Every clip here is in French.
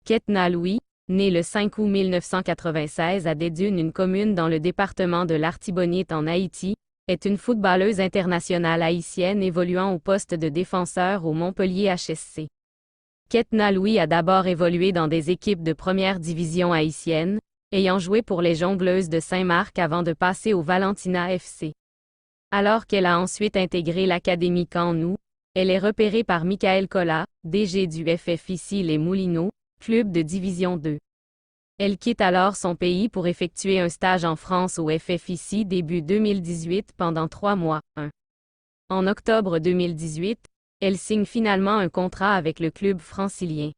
Ketna Louis, née le 5 août 1996 à Dédune, une commune dans le département de l'Artibonite en Haïti, est une footballeuse internationale haïtienne évoluant au poste de défenseur au Montpellier HSC. Ketna Louis a d'abord évolué dans des équipes de première division haïtienne, ayant joué pour les Jongleuses de Saint-Marc avant de passer au Valentina FC. Alors qu'elle a ensuite intégré l'Académie Canou, elle est repérée par Michael Collat, DG du FFIC Les Moulineaux, club de Division 2. Elle quitte alors son pays pour effectuer un stage en France au FFIC début 2018 pendant 3 mois. En octobre 2018, elle signe finalement un contrat avec le club francilien.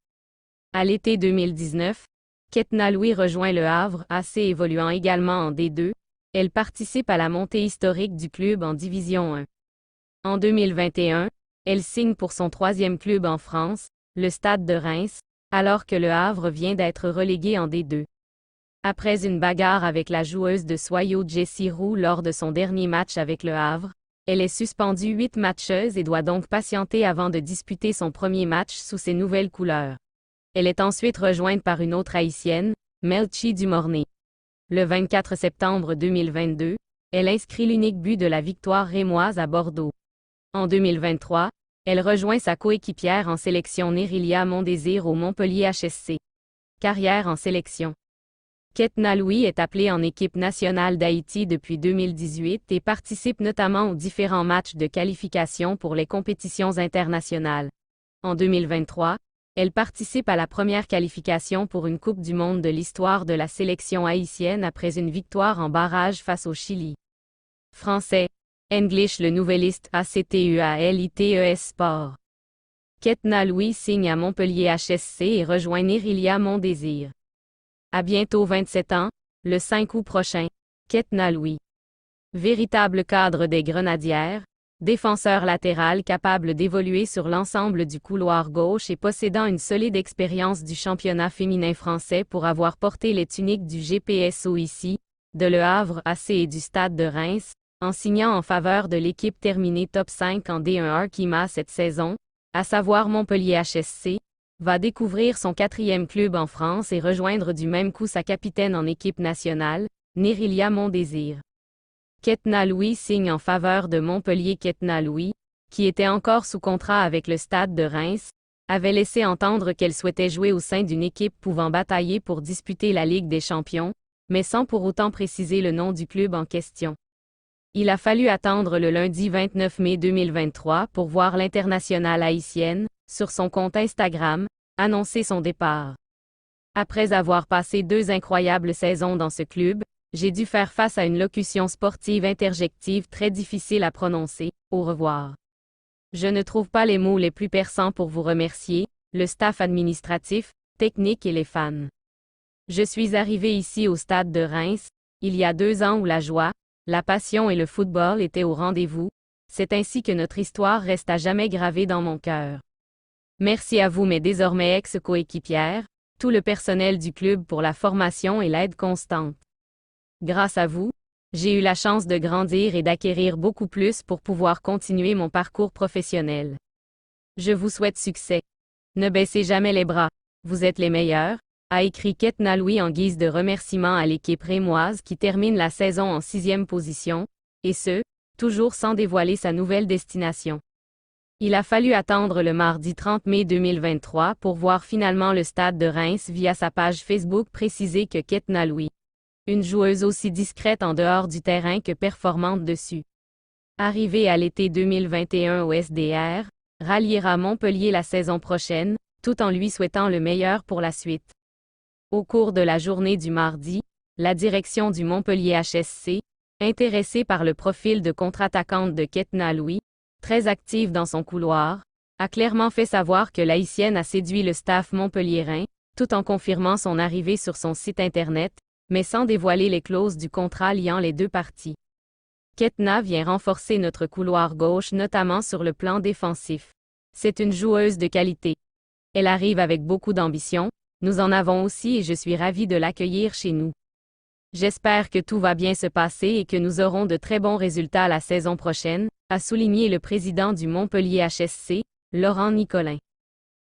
À l'été 2019, Ketna Louis rejoint le Havre AC évoluant également en D2. Elle participe à la montée historique du club en Division 1. En 2021, elle signe pour son 3e club en France, le Stade de Reims, alors que le Havre vient d'être relégué en D2. Après une bagarre avec la joueuse de Soyo Jessie Roux lors de son dernier match avec le Havre, elle est suspendue 8 matchs et doit donc patienter avant de disputer son premier match sous ses nouvelles couleurs. Elle est ensuite rejointe par une autre haïtienne, Melchi Dumornay. Le 24 septembre 2022, elle inscrit l'unique but de la victoire rémoise à Bordeaux. En 2023, elle rejoint sa coéquipière en sélection Nérilia Mondésir au Montpellier HSC. Carrière en sélection. Ketna Louis est appelée en équipe nationale d'Haïti depuis 2018 et participe notamment aux différents matchs de qualification pour les compétitions internationales. En 2023, elle participe à la première qualification pour une Coupe du Monde de l'histoire de la sélection haïtienne après une victoire en barrage face au Chili. Français. English le Nouvelliste ACTUALITES Sport. Ketna Louis signe à Montpellier HSC et rejoint Nérilia Mondésir. À bientôt 27 ans, le 5 août prochain, Ketna Louis. Véritable cadre des Grenadières, défenseur latéral capable d'évoluer sur l'ensemble du couloir gauche et possédant une solide expérience du championnat féminin français pour avoir porté les tuniques du GPSO ici, de Le Havre AC et du Stade de Reims, en signant en faveur de l'équipe terminée top 5 en D1 Arkema cette saison, à savoir Montpellier HSC, va découvrir son 4e club en France et rejoindre du même coup sa capitaine en équipe nationale, Nérilia Mondésir. Ketna Louis signe en faveur de Montpellier. Ketna Louis, qui était encore sous contrat avec le Stade de Reims, avait laissé entendre qu'elle souhaitait jouer au sein d'une équipe pouvant batailler pour disputer la Ligue des Champions, mais sans pour autant préciser le nom du club en question. Il a fallu attendre le lundi 29 mai 2023 pour voir l'internationale haïtienne, sur son compte Instagram, annoncer son départ. Après avoir passé 2 incroyables saisons dans ce club, j'ai dû faire face à une locution sportive interjective très difficile à prononcer. Au revoir. Je ne trouve pas les mots les plus perçants pour vous remercier, le staff administratif, technique et les fans. Je suis arrivé ici au Stade de Reims, il y a 2 ans où la joie, la passion et le football étaient au rendez-vous. C'est ainsi que notre histoire reste à jamais gravée dans mon cœur. Merci à vous mes désormais ex-coéquipières, tout le personnel du club pour la formation et l'aide constante. Grâce à vous, j'ai eu la chance de grandir et d'acquérir beaucoup plus pour pouvoir continuer mon parcours professionnel. Je vous souhaite succès. Ne baissez jamais les bras, vous êtes les meilleurs, a écrit Ketna Louis en guise de remerciement à l'équipe rémoise qui termine la saison en 6e position, et ce, toujours sans dévoiler sa nouvelle destination. Il a fallu attendre le mardi 30 mai 2023 pour voir finalement le Stade de Reims via sa page Facebook préciser que Ketna Louis, une joueuse aussi discrète en dehors du terrain que performante dessus. Arrivée à l'été 2021 au SDR, ralliera Montpellier la saison prochaine, tout en lui souhaitant le meilleur pour la suite. Au cours de la journée du mardi, la direction du Montpellier HSC, intéressée par le profil de contre-attaquante de Ketna Louis, très active dans son couloir, a clairement fait savoir que l'haïtienne a séduit le staff montpelliérain, tout en confirmant son arrivée sur son site internet, mais sans dévoiler les clauses du contrat liant les 2 parties. Ketna vient renforcer notre couloir gauche notamment sur le plan défensif. C'est une joueuse de qualité. Elle arrive avec beaucoup d'ambition, nous en avons aussi et je suis ravie de l'accueillir chez nous. J'espère que tout va bien se passer et que nous aurons de très bons résultats la saison prochaine, a souligné le président du Montpellier HSC, Laurent Nicolin.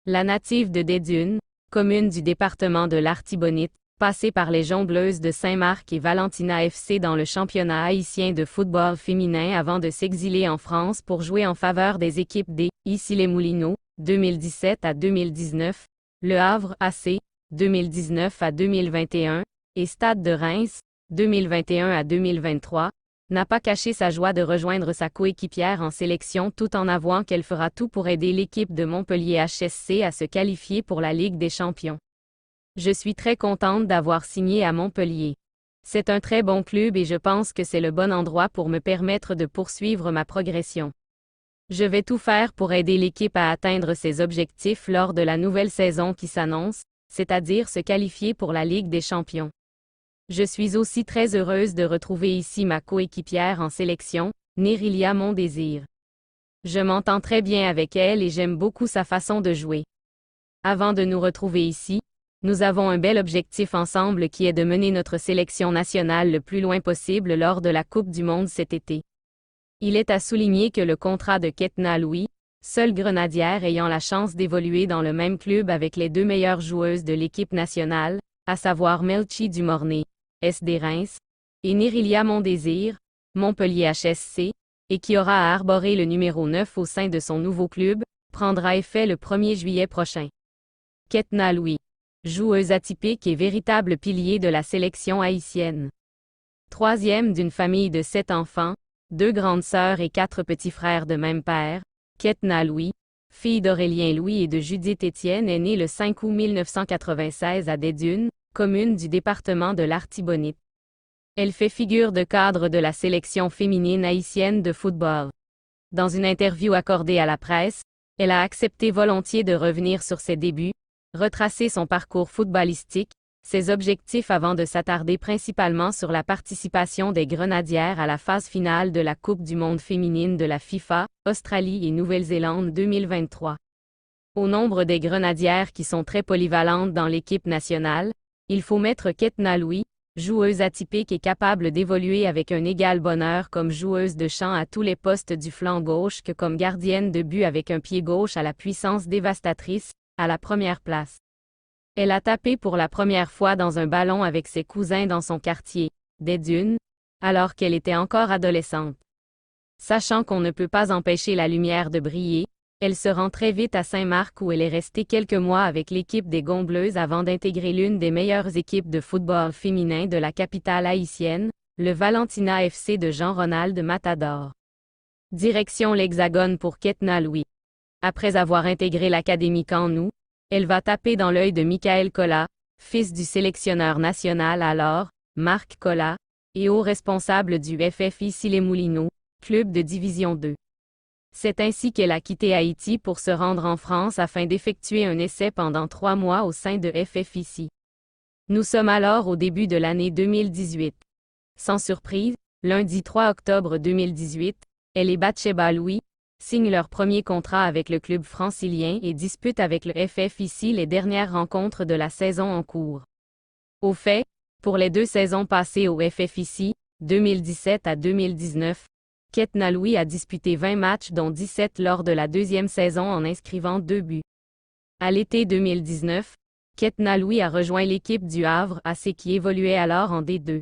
La native de Dédune, commune du département de l'Artibonite, passée par les Jongleuses de Saint-Marc et Valentina FC dans le championnat haïtien de football féminin avant de s'exiler en France pour jouer en faveur des équipes des Issy-les-Moulineaux, 2017 à 2019, Le Havre AC, 2019 à 2021, et Stade de Reims, 2021 à 2023, n'a pas caché sa joie de rejoindre sa coéquipière en sélection tout en avouant qu'elle fera tout pour aider l'équipe de Montpellier HSC à se qualifier pour la Ligue des Champions. Je suis très contente d'avoir signé à Montpellier. C'est un très bon club et je pense que c'est le bon endroit pour me permettre de poursuivre ma progression. Je vais tout faire pour aider l'équipe à atteindre ses objectifs lors de la nouvelle saison qui s'annonce, c'est-à-dire se qualifier pour la Ligue des Champions. Je suis aussi très heureuse de retrouver ici ma coéquipière en sélection, Nérilia Mondésir. Je m'entends très bien avec elle et j'aime beaucoup sa façon de jouer. Avant de nous retrouver ici, nous avons un bel objectif ensemble qui est de mener notre sélection nationale le plus loin possible lors de la Coupe du Monde cet été. Il est à souligner que le contrat de Ketna Louis, seule grenadière ayant la chance d'évoluer dans le même club avec les deux meilleures joueuses de l'équipe nationale, à savoir Melchi Dumornay, SD Reims, et Nérilia Mondésir, Montpellier HSC, et qui aura à arborer le numéro 9 au sein de son nouveau club, prendra effet le 1er juillet prochain. Ketna Louis, joueuse atypique et véritable pilier de la sélection haïtienne. Troisième d'une famille de 7 enfants, 2 grandes sœurs et 4 petits frères de même père, Ketna Louis, fille d'Aurélien Louis et de Judith Étienne, est née le 5 août 1996 à Des-Dunes, commune du département de l'Artibonite. Elle fait figure de cadre de la sélection féminine haïtienne de football. Dans une interview accordée à la presse, elle a accepté volontiers de revenir sur ses débuts, retracer son parcours footballistique, ses objectifs avant de s'attarder principalement sur la participation des Grenadières à la phase finale de la Coupe du monde féminine de la FIFA, Australie et Nouvelle-Zélande 2023. Au nombre des Grenadières qui sont très polyvalentes dans l'équipe nationale, il faut mettre Ketna Louis, joueuse atypique et capable d'évoluer avec un égal bonheur comme joueuse de champ à tous les postes du flanc gauche que comme gardienne de but avec un pied gauche à la puissance dévastatrice, à la première place. Elle a tapé pour la première fois dans un ballon avec ses cousins dans son quartier, des Dunes, alors qu'elle était encore adolescente. Sachant qu'on ne peut pas empêcher la lumière de briller, elle se rend très vite à Saint-Marc où elle est restée quelques mois avec l'équipe des Gombleuses avant d'intégrer l'une des meilleures équipes de football féminin de la capitale haïtienne, le Valentina FC de Jean-Ronald Matador. Direction l'Hexagone pour Ketna Louis. Après avoir intégré l'Académie Canou, elle va taper dans l'œil de Michael Collat, fils du sélectionneur national alors, Marc Collat, et haut responsable du FF Issy-les-Moulineaux, club de Division 2. C'est ainsi qu'elle a quitté Haïti pour se rendre en France afin d'effectuer un essai pendant 3 mois au sein de FF Issy. Nous sommes alors au début de l'année 2018. Sans surprise, lundi 3 octobre 2018, elle et Batsheba Louis signent leur premier contrat avec le club francilien et disputent avec le FF Issy les dernières rencontres de la saison en cours. Au fait, pour les 2 saisons passées au FF Issy, 2017 à 2019, Ketna Louis a disputé 20 matchs dont 17 lors de la 2e saison en inscrivant 2 buts. À l'été 2019, Ketna Louis a rejoint l'équipe du Havre AC qui évoluait alors en D2.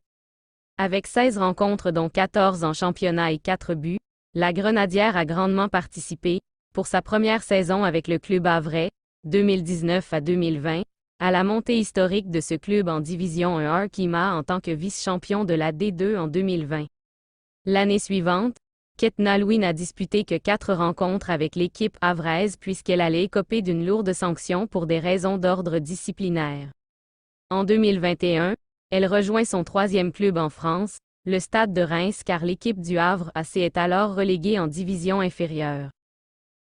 Avec 16 rencontres dont 14 en championnat et 4 buts, la Grenadière a grandement participé, pour sa première saison avec le club havrais, 2019 à 2020, à la montée historique de ce club en Division 1 Arkema en tant que vice-champion de la D2 en 2020. L'année suivante, Ketna Louis n'a disputé que 4 rencontres avec l'équipe havraise puisqu'elle allait écoper d'une lourde sanction pour des raisons d'ordre disciplinaire. En 2021, elle rejoint son 3e club en France, le Stade de Reims car l'équipe du Havre AC est alors reléguée en division inférieure.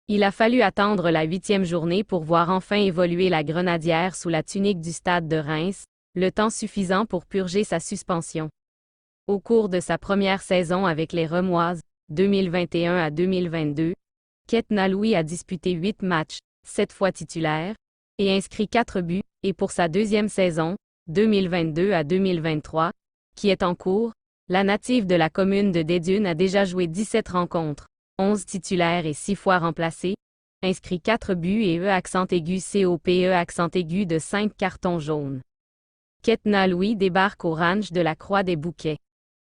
Il a fallu attendre la 8e journée pour voir enfin évoluer la Grenadière sous la tunique du Stade de Reims, le temps suffisant pour purger sa suspension. Au cours de sa première saison avec les Remoises, 2021 à 2022, Ketna Louis a disputé 8 matchs, 7 fois titulaire, et inscrit 4 buts, et pour sa 2e saison, 2022 à 2023, qui est en cours, la native de la commune de Des-Dunes a déjà joué 17 rencontres, 11 titulaires et 6 fois remplacée, inscrit 4 buts et COPE de 5 cartons jaunes. Ketna Louis débarque au ranch de la Croix des Bouquets.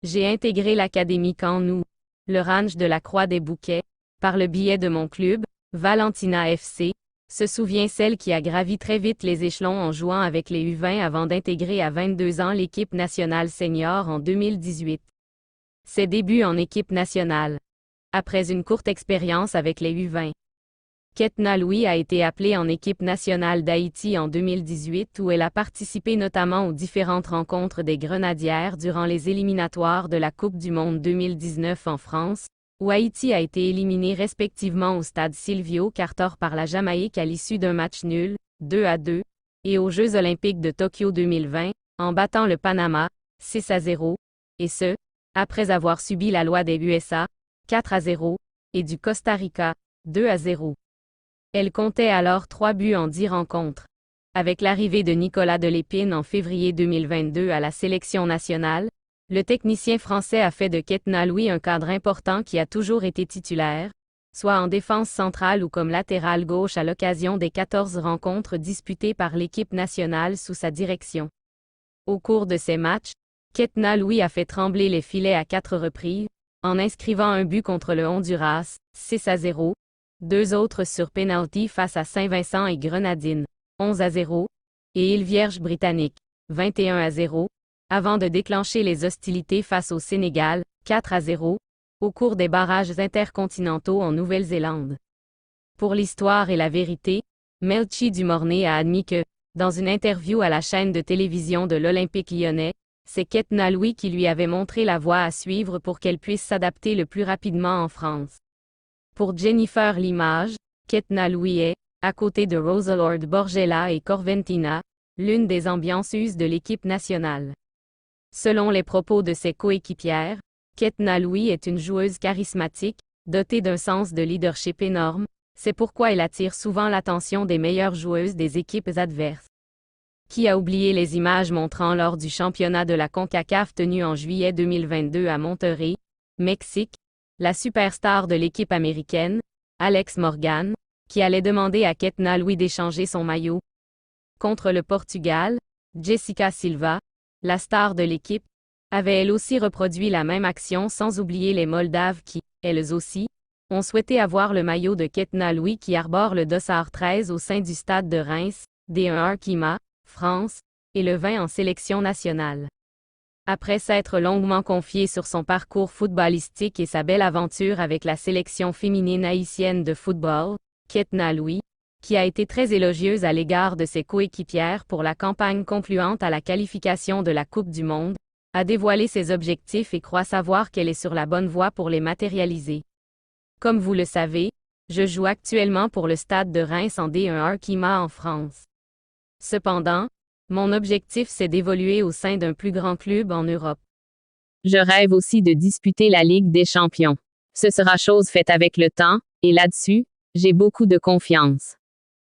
J'ai intégré l'académie quand nous, le ranch de la Croix des Bouquets, par le biais de mon club, Valentina FC, se souvient celle qui a gravi très vite les échelons en jouant avec les U20 avant d'intégrer à 22 ans l'équipe nationale senior en 2018. Ses débuts en équipe nationale. Après une courte expérience avec les U20. Ketna Louis a été appelée en équipe nationale d'Haïti en 2018 où elle a participé notamment aux différentes rencontres des Grenadières durant les éliminatoires de la Coupe du Monde 2019 en France, où Haïti a été éliminé respectivement au stade Silvio Cartor par la Jamaïque à l'issue d'un match nul, 2-2, et aux Jeux olympiques de Tokyo 2020, en battant le Panama, 6-0, et ce, après avoir subi la loi des USA, 4-0, et du Costa Rica, 2-0. Elle comptait alors 3 buts en 10 rencontres. Avec l'arrivée de Nicolas Delépine en février 2022 à la sélection nationale, le technicien français a fait de Ketna Louis un cadre important qui a toujours été titulaire, soit en défense centrale ou comme latéral gauche à l'occasion des 14 rencontres disputées par l'équipe nationale sous sa direction. Au cours de ces matchs, Ketna Louis a fait trembler les filets à 4 reprises, en inscrivant un but contre le Honduras, 6-0, 2 autres sur penalty face à Saint-Vincent et Grenadines, 11-0, et Îles Vierges britanniques, 21-0, avant de déclencher les hostilités face au Sénégal, 4-0, au cours des barrages intercontinentaux en Nouvelle-Zélande. Pour l'histoire et la vérité, Melchi Dumornay a admis que, dans une interview à la chaîne de télévision de l'Olympique lyonnais, c'est Ketna Louis qui lui avait montré la voie à suivre pour qu'elle puisse s'adapter le plus rapidement en France. Pour Jennifer Limage, Ketna Louis est, à côté de Rosalord Borgella et Corventina, l'une des ambianceuses de l'équipe nationale. Selon les propos de ses coéquipières, Ketna Louis est une joueuse charismatique, dotée d'un sens de leadership énorme, c'est pourquoi elle attire souvent l'attention des meilleures joueuses des équipes adverses. Qui a oublié les images montrant lors du championnat de la CONCACAF tenu en juillet 2022 à Monterrey, Mexique, la superstar de l'équipe américaine, Alex Morgan, qui allait demander à Ketna Louis d'échanger son maillot. Contre le Portugal, Jessica Silva, la star de l'équipe, avait elle aussi reproduit la même action sans oublier les Moldaves qui, elles aussi, ont souhaité avoir le maillot de Ketna Louis qui arbore le dossard 13 au sein du stade de Reims, D1 Arkema, France, et le 20 en sélection nationale. Après s'être longuement confiée sur son parcours footballistique et sa belle aventure avec la sélection féminine haïtienne de football, Ketna Louis, qui a été très élogieuse à l'égard de ses coéquipières pour la campagne concluante à la qualification de la Coupe du Monde, a dévoilé ses objectifs et croit savoir qu'elle est sur la bonne voie pour les matérialiser. Comme vous le savez, je joue actuellement pour le stade de Reims en D1 Arkema en France. Cependant, mon objectif c'est d'évoluer au sein d'un plus grand club en Europe. Je rêve aussi de disputer la Ligue des Champions. Ce sera chose faite avec le temps, et là-dessus, j'ai beaucoup de confiance.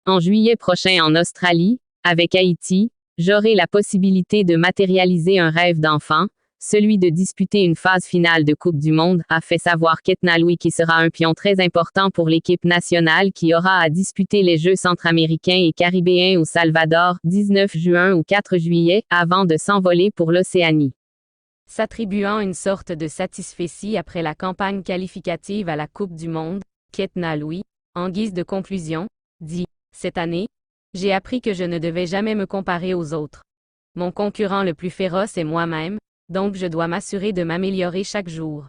En juillet prochain en Australie, avec Haïti, j'aurai la possibilité de matérialiser un rêve d'enfant, celui de disputer une phase finale de Coupe du Monde, a fait savoir Ketna Louis qui sera un pion très important pour l'équipe nationale qui aura à disputer les Jeux centra-américains et caribéens au Salvador, 19 juin ou 4 juillet, avant de s'envoler pour l'Océanie. S'attribuant une sorte de satisfecit après la campagne qualificative à la Coupe du Monde, Ketna Louis, en guise de conclusion, dit « Cette année, j'ai appris que je ne devais jamais me comparer aux autres. Mon concurrent le plus féroce est moi-même, donc je dois m'assurer de m'améliorer chaque jour.